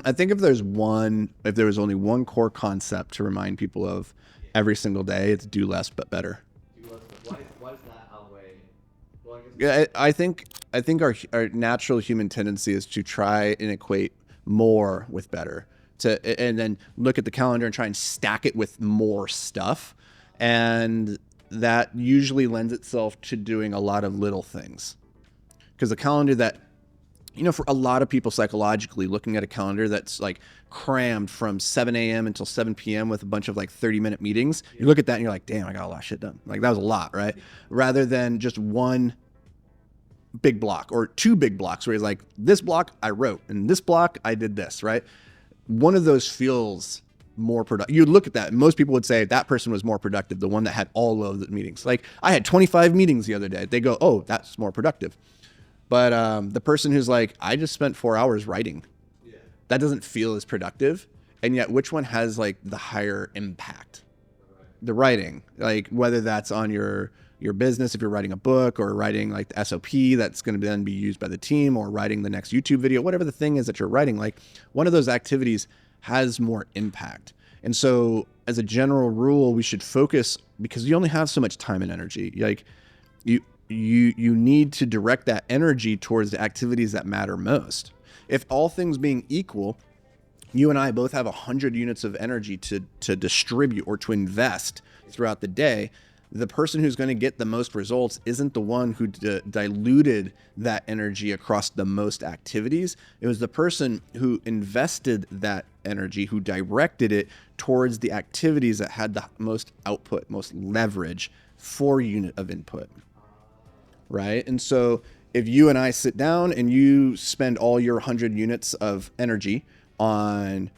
I think if there was only one core concept to remind people of Yeah. every single day, it's do less but better. Do less, but why does that outweigh? Well, I guess it's Yeah, I think our natural human tendency is to try and equate more with better, and then look at the calendar and try and stack it with more stuff, and that usually lends itself to doing a lot of little things. Because the calendar that, for a lot of people psychologically, looking at a calendar that's like crammed from 7 a.m. until 7 p.m. with a bunch of like 30-minute meetings, you look at that and you're like, damn, I got a lot of shit done. Like that was a lot, right? Rather than just one big block or two big blocks where he's like, this block I wrote and this block I did this, right? One of those feels more productive. You look at that and most people would say that person was more productive, the one that had all of the meetings. Like I had 25 meetings the other day. They go, oh, that's more productive. But the person who's like, I just spent 4 hours writing, yeah. that doesn't feel as productive. And yet which one has like the higher impact? Right. The writing, like whether that's on your business, if you're writing a book or writing like the SOP that's going to then be used by the team, or writing the next YouTube video, whatever the thing is that you're writing, like one of those activities has more impact. And so as a general rule, we should focus, because you only have so much time and energy. Like you need to direct that energy towards the activities that matter most. If all things being equal, you and I both have 100 units of energy to distribute or to invest throughout the day. The person who's going to get the most results isn't the one who diluted that energy across the most activities. It was the person who invested that energy, who directed it towards the activities that had the most output, most leverage for unit of input, right? And so if you and I sit down and you spend all your 100 units of energy on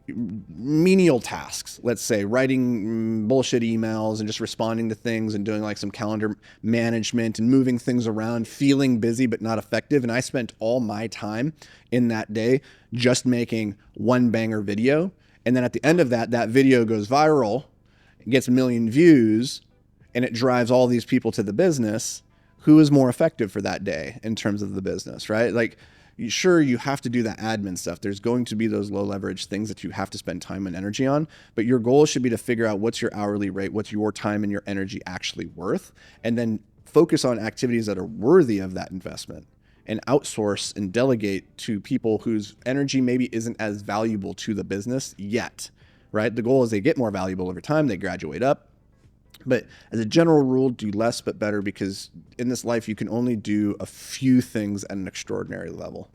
menial tasks, let's say writing bullshit emails and just responding to things and doing like some calendar management and moving things around, feeling busy but not effective, and I spent all my time in that day just making one banger video, and then at the end of that video goes viral, it gets 1 million views, and it drives all these people to the business, who is more effective for that day in terms of the business, right? Like, sure, you have to do that admin stuff. There's going to be those low leverage things that you have to spend time and energy on, but your goal should be to figure out what's your hourly rate, what's your time and your energy actually worth, and then focus on activities that are worthy of that investment, and outsource and delegate to people whose energy maybe isn't as valuable to the business yet, right? The goal is they get more valuable over time, they graduate up. But as a general rule, do less but better, because in this life, you can only do a few things at an extraordinary level.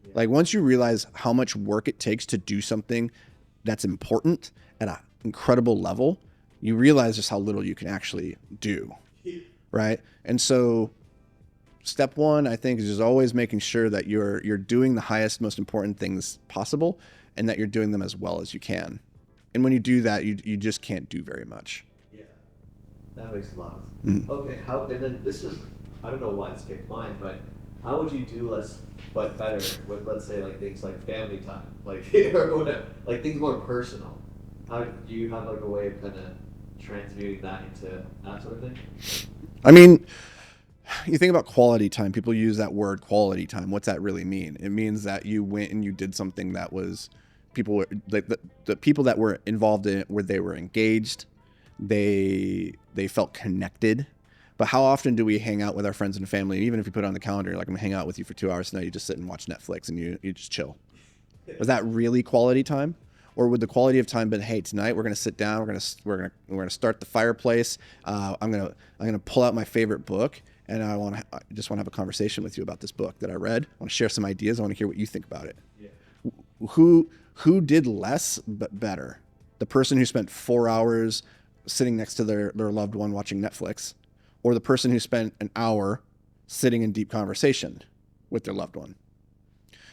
Yeah. Like once you realize how much work it takes to do something that's important at an incredible level, you realize just how little you can actually do, right? And so step one, I think, is just always making sure that you're doing the highest, most important things possible, and that you're doing them as well as you can. And when you do that, you just can't do very much. Yeah. That makes a lot of Mm. sense. Okay, and then this is, I don't know why it's kicked mine, but how would you do less but better with, let's say, like things like family time, like, or whatever, like things more personal? How do you have like a way of kind of transmuting that into that sort of thing? I mean, you think about quality time. People use that word quality time. What's that really mean? It means that you went and you did something that was, people were like the people that were involved in it, where they were engaged, they felt connected. But how often do we hang out with our friends and family? Even if you put it on the calendar, like, I'm gonna hang out with you for 2 hours tonight, you just sit and watch Netflix and you just chill. Was that really quality time? Or would the quality of time been, hey, tonight we're gonna sit down, we're gonna start the fireplace. I'm gonna pull out my favorite book, and I just want to have a conversation with you about this book that I read. I want to share some ideas. I want to hear what you think about it. Yeah. Who did less but better? The person who spent 4 hours sitting next to their loved one watching Netflix, or the person who spent an hour sitting in deep conversation with their loved one?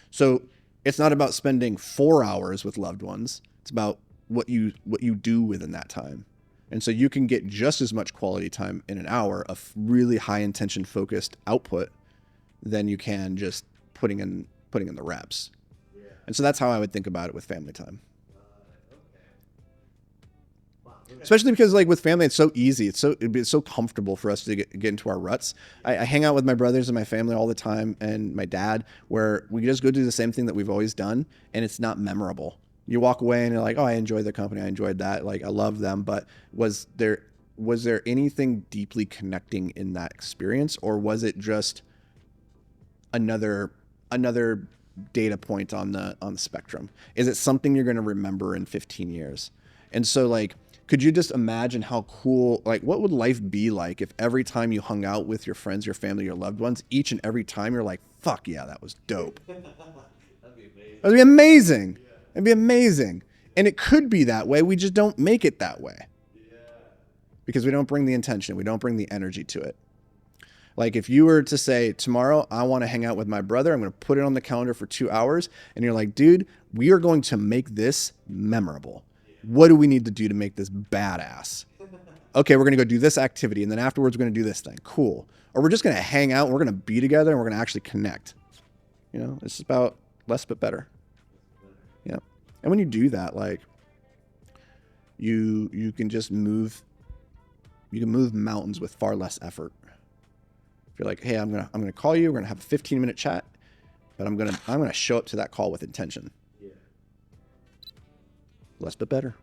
So it's not about spending 4 hours with loved ones. It's about what you do within that time. And so you can get just as much quality time in an hour of really high intention focused output than you can just putting in the reps. Yeah. And so that's how I would think about it with family time. Okay. Wow, Especially because like with family, it's so easy. It's so comfortable for us to get into our ruts. I hang out with my brothers and my family all the time, and my dad, where we just go do the same thing that we've always done, and it's not memorable. You walk away and you're like, oh, I enjoyed the company, I enjoyed that, like I love them. But was there anything deeply connecting in that experience, or was it just another data point on the spectrum? Is it something you're going to remember in 15 years? And so like, could you just imagine how cool, like what would life be like if every time you hung out with your friends, your family, your loved ones, each and every time you're like, fuck yeah, that was dope. That'd be amazing. That'd be amazing. Yeah. It'd be amazing. And it could be that way. We just don't make it that way Yeah. because we don't bring the intention. We don't bring the energy to it. Like if you were to say, tomorrow, I want to hang out with my brother, I'm going to put it on the calendar for 2 hours. And you're like, dude, we are going to make this memorable. What do we need to do to make this badass? Okay, we're going to go do this activity. And then afterwards, we're going to do this thing. Cool. Or we're just going to hang out. And we're going to be together and we're going to actually connect. You know, it's about less but better. Yeah. And when you do that, like you can just move mountains with far less effort. If you're like, hey, I'm gonna call you, we're gonna have a 15-minute chat, but I'm gonna show up to that call with intention. Yeah. Less but better.